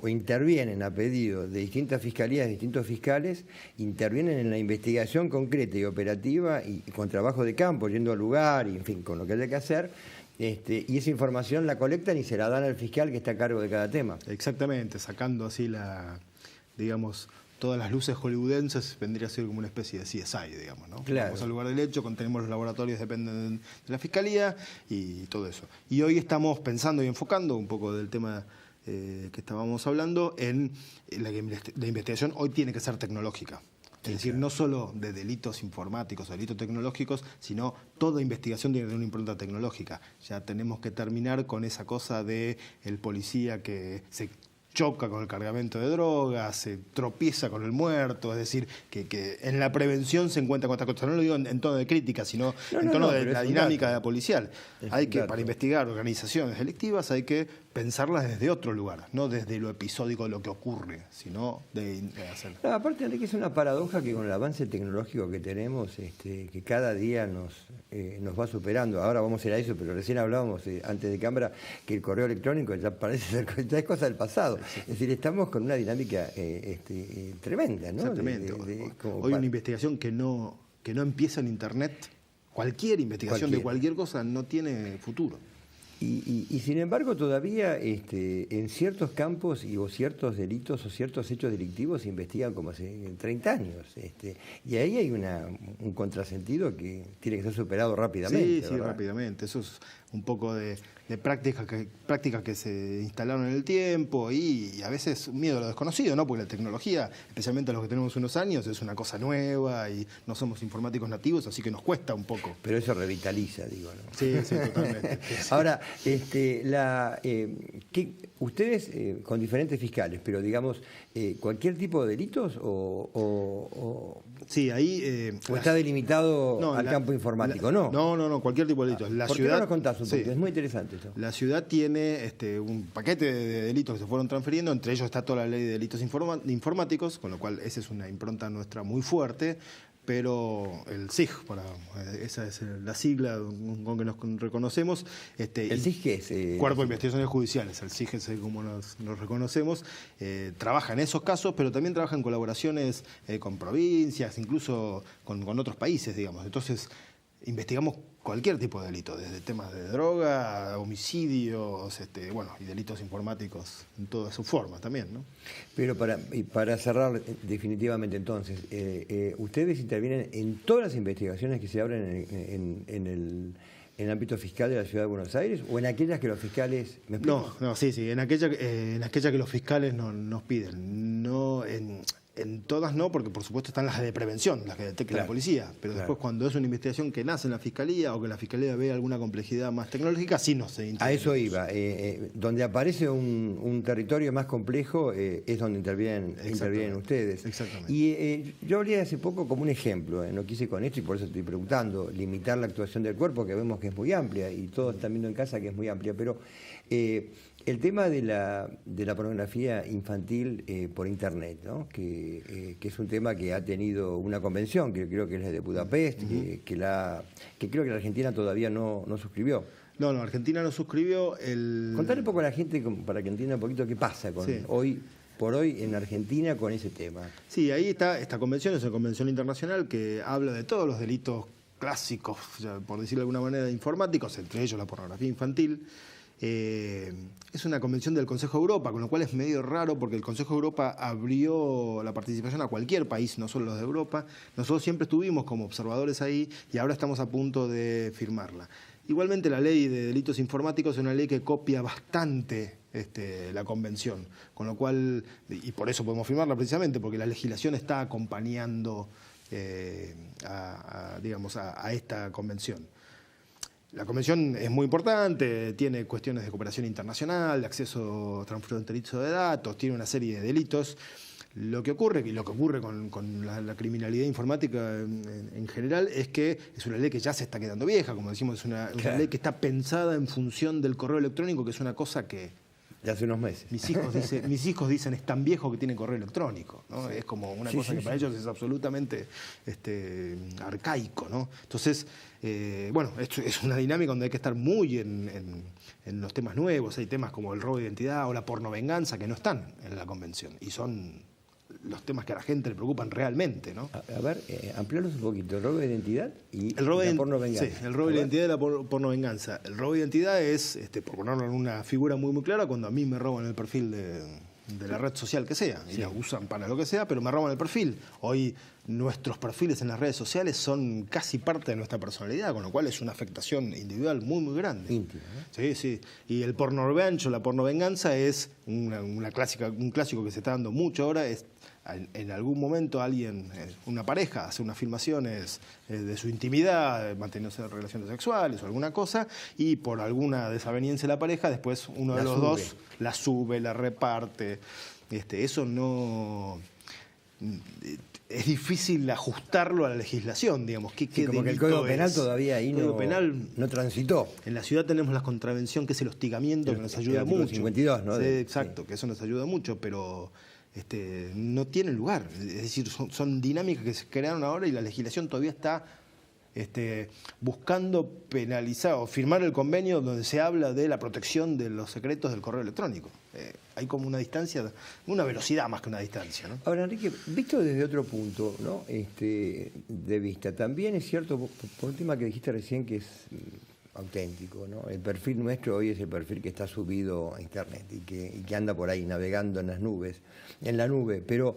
o intervienen a pedido de distintas fiscalías, de distintos fiscales, intervienen en la investigación concreta y operativa y con trabajo de campo, yendo al lugar y en fin, con lo que haya que hacer, y esa información la colectan y se la dan al fiscal que está a cargo de cada tema. Exactamente, sacando así todas las luces hollywoodenses, vendría a ser como una especie de CSI, digamos, ¿no? Claro. Vamos al lugar del hecho, tenemos los laboratorios, dependen de la fiscalía y todo eso. Y hoy estamos pensando y enfocando un poco del tema que estábamos hablando en la investigación hoy tiene que ser tecnológica. Es decir, no solo de delitos informáticos o delitos tecnológicos, sino toda investigación tiene que tener una impronta tecnológica. Ya tenemos que terminar con esa cosa de el policía que se choca con el cargamento de drogas, se tropieza con el muerto, es decir, que en la prevención se encuentra con estas cosas. No lo digo en tono de crítica, sino en tono de la dinámica policial. Hay que, para investigar organizaciones delictivas, hay que pensarlas desde otro lugar, no desde lo episódico de lo que ocurre, sino de hacer. No, aparte, Enrique, es una paradoja que con el avance tecnológico que tenemos, que cada día nos va superando. Ahora vamos a ir a eso, pero recién hablábamos antes de cámara que el correo electrónico ya parece ser ya es cosa del pasado. Es decir, estamos con una dinámica tremenda, ¿no? Exactamente. Hoy una investigación que no empieza en Internet, cualquier investigación de cualquier cosa no tiene futuro. Y sin embargo todavía en ciertos campos o ciertos delitos o ciertos hechos delictivos se investigan como hace 30 años. Y ahí hay un contrasentido que tiene que ser superado rápidamente. Sí, rápidamente. Eso es un poco de prácticas que se instalaron en el tiempo y a veces un miedo a lo desconocido, ¿no? Porque la tecnología, especialmente los que tenemos unos años, es una cosa nueva y no somos informáticos nativos, así que nos cuesta un poco. Pero eso revitaliza, digo, ¿no? Sí, totalmente. Ahora, ustedes con diferentes fiscales, pero digamos, ¿cualquier tipo de delitos Sí, ahí... ¿O está delimitado al campo informático? No, cualquier tipo de delitos. ¿Por qué no nos contás un poquito? Es muy interesante esto. La ciudad tiene un paquete de delitos que se fueron transfiriendo, entre ellos está toda la ley de delitos informáticos, con lo cual esa es una impronta nuestra muy fuerte, pero el SIG, esa es la sigla con que nos reconocemos. ¿El SIG qué es? Cuerpo de Investigaciones Judiciales, el SIG es como nos reconocemos, trabaja en esos casos, pero también trabaja en colaboraciones con provincias, incluso con otros países, digamos. Entonces, investigamos cualquier tipo de delito, desde temas de droga, homicidios, y delitos informáticos en todas sus formas también, ¿no? Pero para cerrar definitivamente entonces, ¿ustedes intervienen en todas las investigaciones que se abren en el ámbito fiscal de la Ciudad de Buenos Aires o en aquellas que los fiscales... ¿me explico? No, sí, en aquella que los fiscales nos piden, no en todas no, porque por supuesto están las de prevención, las que detecta la policía, pero después cuando es una investigación que nace en la Fiscalía o que la Fiscalía ve alguna complejidad más tecnológica, sí no se interviene. A eso iba. Donde aparece un territorio más complejo es donde intervienen ustedes. Exactamente. Y yo hablé hace poco como un ejemplo, no quise con esto y por eso estoy preguntando, limitar la actuación del cuerpo, que vemos que es muy amplia y todos están viendo en casa que es muy amplia, pero... el tema de la pornografía infantil por Internet, ¿no? Que es un tema que ha tenido una convención, que creo que es la de Budapest, que creo que la Argentina todavía no suscribió. No, Argentina no suscribió. Contale un poco a la gente para que entienda un poquito qué pasa hoy por hoy en Argentina con ese tema. Sí, ahí está esta convención, es una convención internacional que habla de todos los delitos clásicos, por decirlo de alguna manera, informáticos, entre ellos la pornografía infantil. Es una convención del Consejo de Europa, con lo cual es medio raro porque el Consejo de Europa abrió la participación a cualquier país, no solo los de Europa. Nosotros siempre estuvimos como observadores ahí y ahora estamos a punto de firmarla. Igualmente la ley de delitos informáticos es una ley que copia bastante la convención, con lo cual, y por eso podemos firmarla precisamente, porque la legislación está acompañando a esta convención. La convención es muy importante, tiene cuestiones de cooperación internacional, de acceso transfronterizo de datos, tiene una serie de delitos. Lo que ocurre con la criminalidad informática en general es que es una ley que ya se está quedando vieja, como decimos, es una ley que está pensada en función del correo electrónico, que es una cosa que... De hace unos meses. Mis hijos dicen, es tan viejo que tiene correo electrónico, ¿no? Es como una cosa que para ellos es absolutamente arcaico, ¿no? Entonces, esto es una dinámica donde hay que estar muy en los temas nuevos. Hay temas como el robo de identidad o la pornovenganza que no están en la convención y son los temas que a la gente le preocupan realmente, ¿no? A ver, ampliarlos un poquito. El robo de identidad y la pornovenganza. Sí, el robo de identidad y la pornovenganza. El robo de identidad es, por ponerlo en una figura muy clara, cuando a mí me roban el perfil de la red social que sea, y la usan para lo que sea, pero me roban el perfil. Hoy nuestros perfiles en las redes sociales son casi parte de nuestra personalidad, con lo cual es una afectación individual muy, muy grande. Íntima, ¿no? Sí. Y el porno revenge o la pornovenganza es un clásico que se está dando mucho ahora. En algún momento alguien, una pareja, hace unas filmaciones de su intimidad, manteniéndose relaciones sexuales o alguna cosa, y por alguna desaveniencia de la pareja, después uno de los dos la sube, la reparte. Eso no... es difícil ajustarlo a la legislación, digamos. Sí, como que el Código Penal todavía ahí no transitó. En la ciudad tenemos la contravención, que es el hostigamiento, que nos ayuda mucho. 52, ¿no? Sí, exacto, que eso nos ayuda mucho, pero no tiene lugar. Es decir, son dinámicas que se crearon ahora y la legislación todavía está buscando penalizar o firmar el convenio donde se habla de la protección de los secretos del correo electrónico. Hay como una distancia, una velocidad más que una distancia, ¿no? Ahora, Enrique, visto desde otro punto, ¿no? De vista, también es cierto, por un tema que dijiste recién, que es auténtico, ¿no? El perfil nuestro hoy es el perfil que está subido a Internet y que anda por ahí navegando en la nube, pero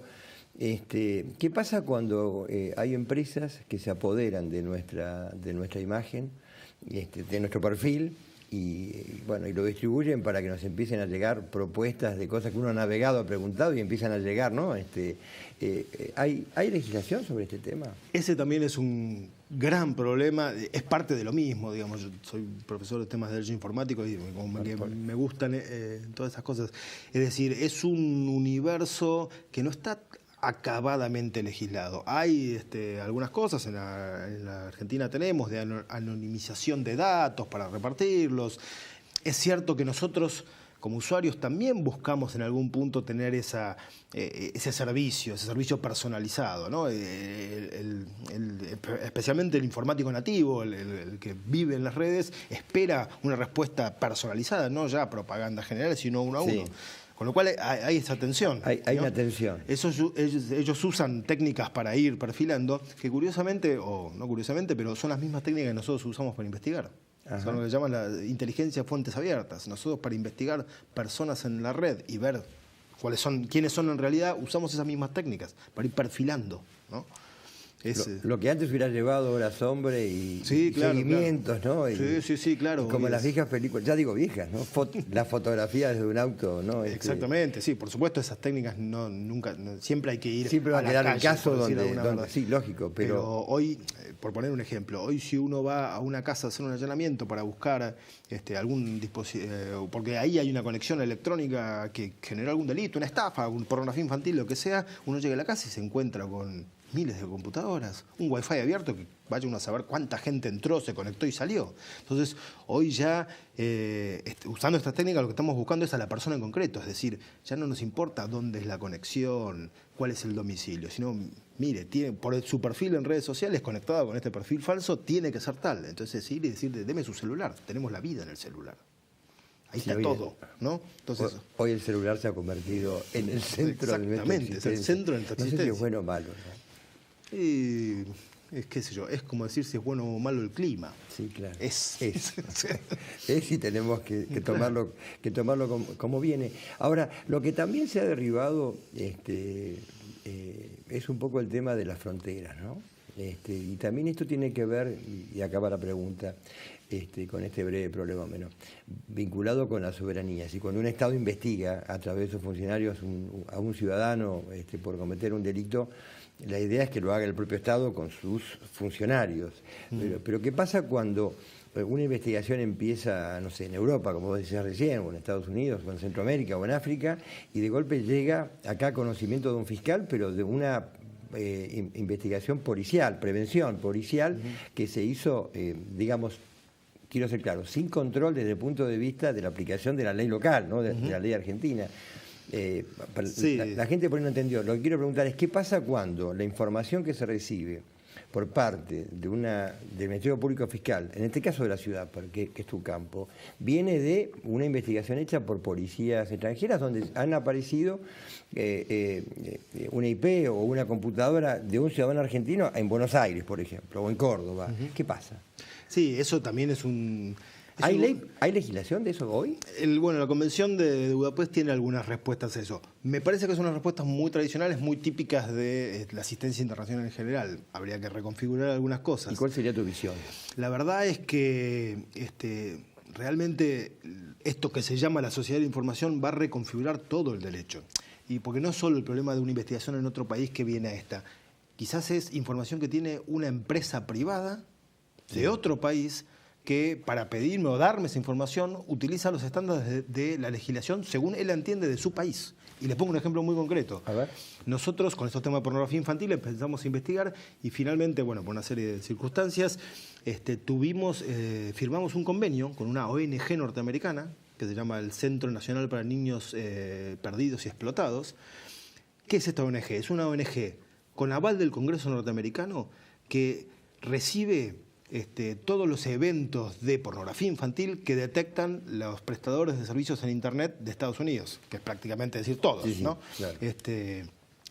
¿qué pasa cuando hay empresas que se apoderan de nuestra imagen, de nuestro perfil, y lo distribuyen para que nos empiecen a llegar propuestas de cosas que uno ha navegado, ha preguntado y empiezan a llegar, ¿no? ¿Hay legislación sobre este tema? Ese también es un gran problema, es parte de lo mismo, digamos. Yo soy profesor de temas de derecho informático y me gustan todas esas cosas. Es decir, es un universo que no está acabadamente legislado. Hay algunas cosas, en la Argentina tenemos, de anonimización de datos para repartirlos. Es cierto que nosotros, como usuarios, también buscamos en algún punto tener ese servicio personalizado, ¿no? Especialmente el informático nativo, el que vive en las redes, espera una respuesta personalizada, no ya propaganda general, sino uno a uno. Sí. Con lo cual hay esa tensión. Hay una tensión. Ellos usan técnicas para ir perfilando, que curiosamente, o no curiosamente, pero son las mismas técnicas que nosotros usamos para investigar. Ajá. Son lo que llaman la inteligencia de fuentes abiertas. Nosotros, para investigar personas en la red y ver quiénes son en realidad, usamos esas mismas técnicas para ir perfilando, ¿no? Lo que antes hubiera llevado horas hombre y seguimientos, claro. ¿no? Sí, claro. Como las viejas películas, ya digo viejas, ¿no? Las fotografías desde un auto, ¿no? Exactamente, sí, por supuesto esas técnicas nunca, siempre hay que ir. Siempre va a quedar el caso donde sí, lógico, pero hoy, por poner un ejemplo, hoy si uno va a una casa a hacer un allanamiento para buscar algún dispositivo, porque ahí hay una conexión electrónica que generó algún delito, una estafa, pornografía infantil, lo que sea, uno llega a la casa y se encuentra con miles de computadoras, un wifi abierto que vaya uno a saber cuánta gente entró, se conectó y salió. Entonces, hoy ya, usando estas técnicas, lo que estamos buscando es a la persona en concreto, es decir, ya no nos importa dónde es la conexión, cuál es el domicilio, sino, mire, por su perfil en redes sociales, conectado con este perfil falso, tiene que ser tal. Entonces, ir y decirle, deme su celular, tenemos la vida en el celular. Ahí está todo, ¿no? Entonces, hoy el celular se ha convertido en el centro de nuestra existencia. Exactamente, es el centro de nuestra existencia. No sé si es bueno o malo, ¿no? Y qué sé yo, es como decir si es bueno o malo el clima. Sí, claro. Es y tenemos que tomarlo como viene. Ahora, lo que también se ha derribado es un poco el tema de las fronteras, ¿no? Y también esto tiene que ver, y acaba la pregunta, con este breve problema menos, vinculado con la soberanía. Si cuando un Estado investiga a través de sus funcionarios a un ciudadano por cometer un delito, la idea es que lo haga el propio Estado con sus funcionarios. Pero ¿qué pasa cuando una investigación empieza, no sé, en Europa, como vos decías recién, o en Estados Unidos, o en Centroamérica, o en África, y de golpe llega acá conocimiento de un fiscal, pero de una investigación policial, prevención policial, que se hizo, digamos, quiero ser claro, sin control desde el punto de vista de la aplicación de la ley local, ¿no? de la ley argentina. La gente por ahí no entendió. Lo que quiero preguntar es qué pasa cuando la información que se recibe por parte del Ministerio Público Fiscal, en este caso de la ciudad, porque es tu campo, viene de una investigación hecha por policías extranjeras donde han aparecido una IP o una computadora de un ciudadano argentino en Buenos Aires, por ejemplo, o en Córdoba. ¿Qué pasa? Sí, eso también es un... ¿Hay legislación de eso hoy? La Convención de Budapest tiene algunas respuestas a eso. Me parece que son unas respuestas muy tradicionales, muy típicas de la asistencia internacional en general. Habría que reconfigurar algunas cosas. ¿Y cuál sería tu visión? La verdad es que realmente esto que se llama la sociedad de información va a reconfigurar todo el derecho. Y porque no es solo el problema de una investigación en otro país que viene a esta. Quizás es información que tiene una empresa privada de otro país que para pedirme o darme esa información utiliza los estándares de la legislación según él entiende de su país. Y les pongo un ejemplo muy concreto. A ver. Nosotros con estos temas de pornografía infantil empezamos a investigar y finalmente, bueno, por una serie de circunstancias, firmamos un convenio con una ONG norteamericana que se llama el Centro Nacional para Niños Perdidos y Explotados. ¿Qué es esta ONG? Es una ONG con aval del Congreso norteamericano que recibe todos los eventos de pornografía infantil que detectan los prestadores de servicios en Internet de Estados Unidos, que es prácticamente decir todos, sí, ¿no? Claro.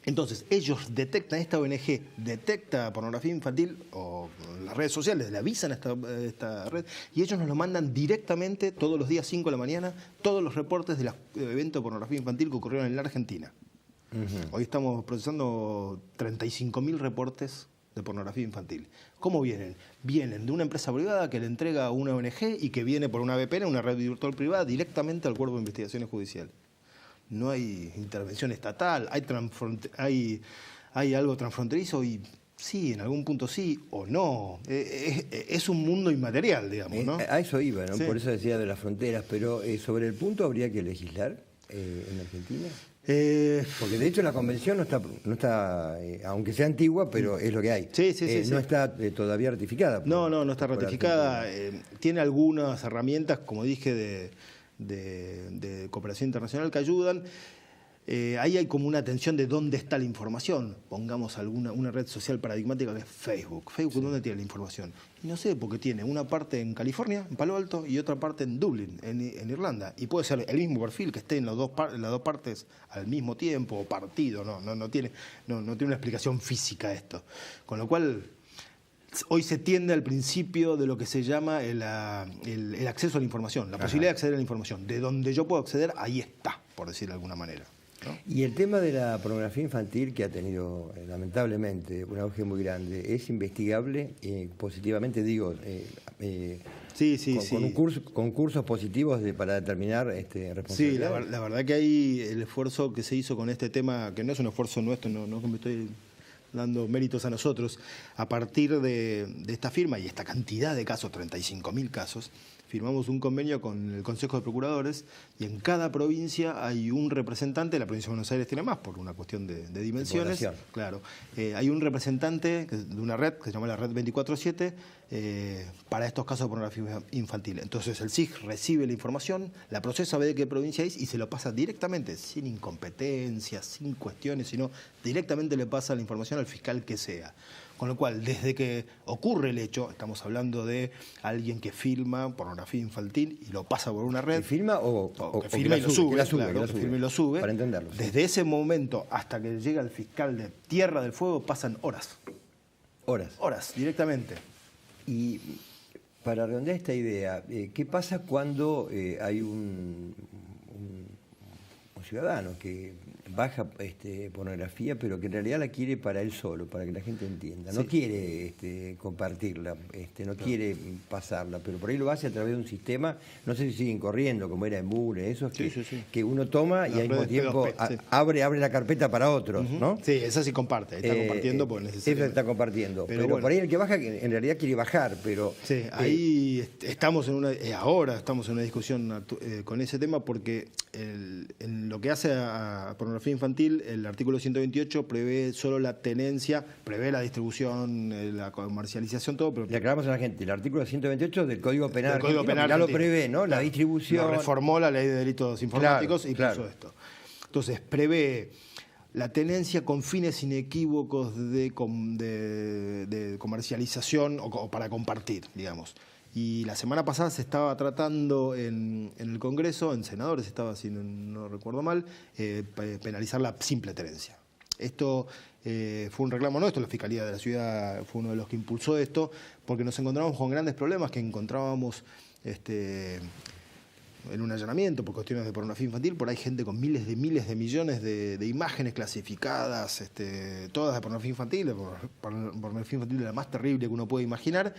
Entonces, ellos detectan, esta ONG detecta pornografía infantil o las redes sociales, le avisan a esta red y ellos nos lo mandan directamente todos los días 5 de la mañana, todos los reportes de los eventos de pornografía infantil que ocurrieron en la Argentina. Hoy estamos procesando 35.000 reportes de pornografía infantil. ¿Cómo vienen? Vienen de una empresa privada que le entrega a una ONG y que viene por una VPN, una red virtual privada, directamente al Cuerpo de Investigaciones Judiciales. No hay intervención estatal, hay algo transfronterizo y sí, en algún punto sí o no. Es un mundo inmaterial, digamos, ¿no? A eso iba, ¿no? Sí. Por eso decía de las fronteras, pero sobre el punto habría que legislar en Argentina. Porque de hecho la convención no está aunque sea antigua, pero es lo que hay. Sí. No está todavía ratificada. No está ratificada. Tiene algunas herramientas, como dije, de cooperación internacional que ayudan. Ahí hay como una tensión de dónde está la información. Pongamos una red social paradigmática que es Facebook. Facebook, ¿dónde tiene la información? Y no sé, porque tiene una parte en California, en Palo Alto, y otra parte en Dublín, en Irlanda. Y puede ser el mismo perfil que esté en las dos partes al mismo tiempo, o partido. No tiene una explicación física esto. Con lo cual, hoy se tiende al principio de lo que se llama el acceso a la información, la posibilidad de acceder a la información. De donde yo puedo acceder, ahí está, por decir de alguna manera, ¿no? Y el tema de la pornografía infantil, que ha tenido lamentablemente un auge muy grande, ¿es investigable positivamente? Digo, con cursos positivos para determinar responsabilidades. Sí, la verdad que hay el esfuerzo que se hizo con este tema, que no es un esfuerzo nuestro, no que me estoy dando méritos a nosotros, a partir de esta firma y esta cantidad de casos, 35.000 casos, firmamos un convenio con el Consejo de Procuradores y en cada provincia hay un representante. La provincia de Buenos Aires tiene más por una cuestión de dimensiones. Claro, hay un representante de una red que se llama la Red 24/7 para estos casos de pornografía infantil. Entonces el SIG recibe la información, la procesa, ve de qué provincia es y se lo pasa directamente, sin incompetencias, sin cuestiones, sino directamente le pasa la información al fiscal que sea. Con lo cual, desde que ocurre el hecho, estamos hablando de alguien que filma pornografía infantil y lo pasa por una red. ¿Que filma o que filma y lo sube? Que filma y lo sube. Para entenderlo. Sí. Desde ese momento hasta que llega el fiscal de Tierra del Fuego pasan horas. Horas, directamente. Y para redondear esta idea, ¿qué pasa cuando hay un ciudadano que baja pornografía, pero que en realidad la quiere para él solo, para que la gente entienda? No quiere compartirla, no quiere pasarla, pero por ahí lo hace a través de un sistema, no sé si siguen corriendo, como era en Bule, esos que uno toma y al mismo tiempo abre la carpeta para otros, ¿no? Sí, esa sí comparte, está compartiendo por necesidad. Eso está compartiendo, pero bueno, por ahí el que baja en realidad quiere bajar, pero... Sí, ahí estamos ahora estamos en una discusión con ese tema porque en lo que hace a pornografía infantil, el artículo 128 prevé solo la tenencia, prevé la distribución, la comercialización, todo. Pero le aclaramos a la gente, el artículo 128 del Código Penal, ya lo prevé, ¿no? La distribución... Lo reformó la Ley de Delitos Informáticos y puso esto. Entonces, prevé la tenencia con fines inequívocos de comercialización o para compartir, digamos. Y la semana pasada se estaba tratando en el Congreso, en senadores estaba, si no recuerdo mal, penalizar la simple tenencia. Esto fue un reclamo nuestro, la Fiscalía de la Ciudad fue uno de los que impulsó esto, porque nos encontramos con grandes problemas que encontrábamos en un allanamiento por cuestiones de pornografía infantil. Por ahí gente con miles de millones de imágenes clasificadas, todas de pornografía infantil de la más terrible que uno puede imaginar,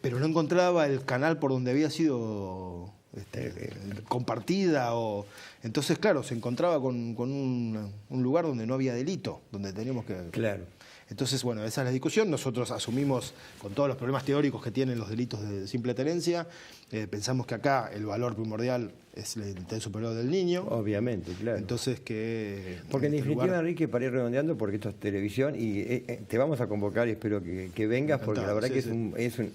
pero no encontraba el canal por donde había sido compartida. Entonces, claro, se encontraba con un lugar donde no había delito, donde teníamos que... Claro. Entonces, bueno, esa es la discusión. Nosotros asumimos con todos los problemas teóricos que tienen los delitos de simple tenencia. Pensamos que acá el valor primordial es el interés superior del niño. Obviamente, claro. Entonces que... Porque en definitiva, Enrique, para ir redondeando, porque esto es televisión y te vamos a convocar y espero que vengas, porque la verdad que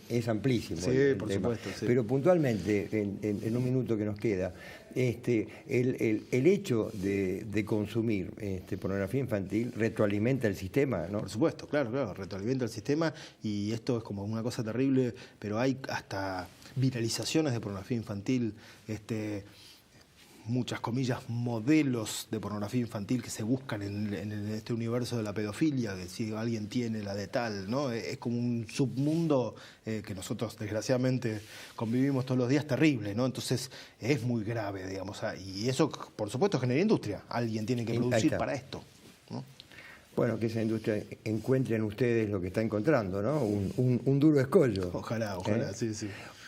es amplísimo. Sí, por supuesto. Sí. Pero puntualmente, en un minuto que nos queda, el hecho de consumir pornografía infantil retroalimenta el sistema, ¿no? Por supuesto, claro, retroalimenta el sistema, y esto es como una cosa terrible, pero hay hasta viralizaciones de pornografía infantil, muchas comillas, modelos de pornografía infantil que se buscan en este universo de la pedofilia, que si alguien tiene la de tal, ¿no? Es como un submundo que nosotros desgraciadamente convivimos todos los días, terrible, ¿no? Entonces es muy grave, digamos, y eso por supuesto genera industria, alguien tiene que producir para esto, ¿no? Bueno, que esa industria encuentre en ustedes lo que está encontrando, ¿no? Un duro escollo. Ojalá, sí.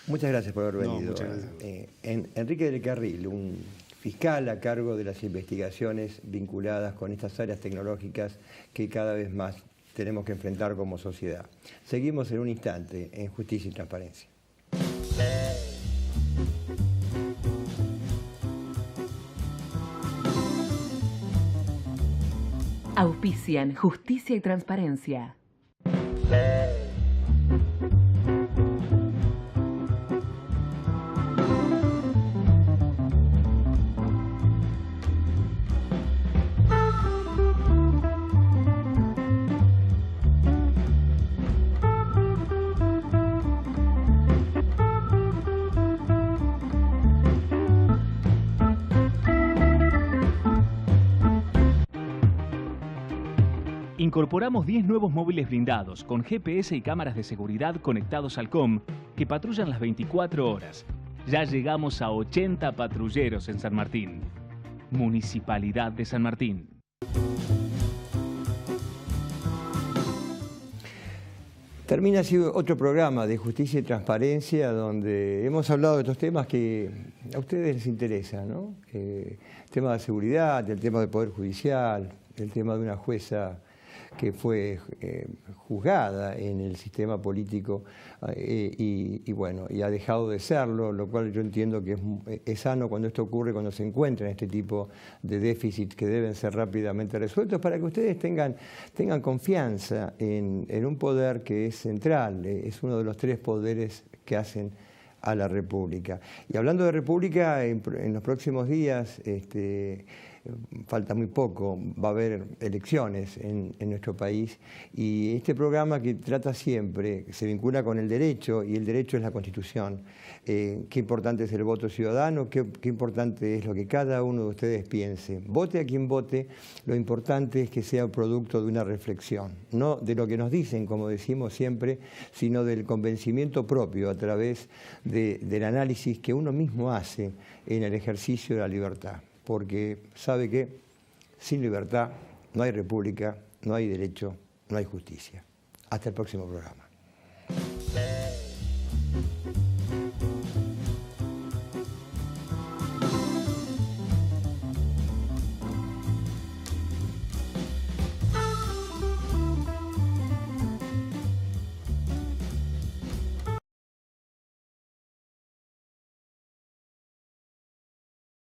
Muchas gracias por haber venido. Muchas gracias. Enrique del Carril, un fiscal a cargo de las investigaciones vinculadas con estas áreas tecnológicas que cada vez más tenemos que enfrentar como sociedad. Seguimos en un instante en Justicia y Transparencia. Auspician Justicia y Transparencia. Incorporamos 10 nuevos móviles blindados con GPS y cámaras de seguridad conectados al COM que patrullan las 24 horas. Ya llegamos a 80 patrulleros en San Martín. Municipalidad de San Martín. Termina así otro programa de Justicia y Transparencia donde hemos hablado de estos temas que a ustedes les interesan, ¿no? El tema de seguridad, el tema del Poder Judicial, el tema de una jueza que fue juzgada en el sistema político y ha dejado de serlo, lo cual yo entiendo que es sano cuando esto ocurre, cuando se encuentran este tipo de déficits que deben ser rápidamente resueltos para que ustedes tengan confianza en un poder que es central, es uno de los 3 poderes que hacen a la República. Y hablando de República, en los próximos días, falta muy poco, va a haber elecciones en nuestro país y este programa que trata siempre, se vincula con el derecho y el derecho es la Constitución. Qué importante es el voto ciudadano, qué importante es lo que cada uno de ustedes piense. Vote a quien vote, lo importante es que sea producto de una reflexión, no de lo que nos dicen, como decimos siempre, sino del convencimiento propio a través del análisis que uno mismo hace en el ejercicio de la libertad. Porque sabe que sin libertad no hay república, no hay derecho, no hay justicia. Hasta el próximo programa.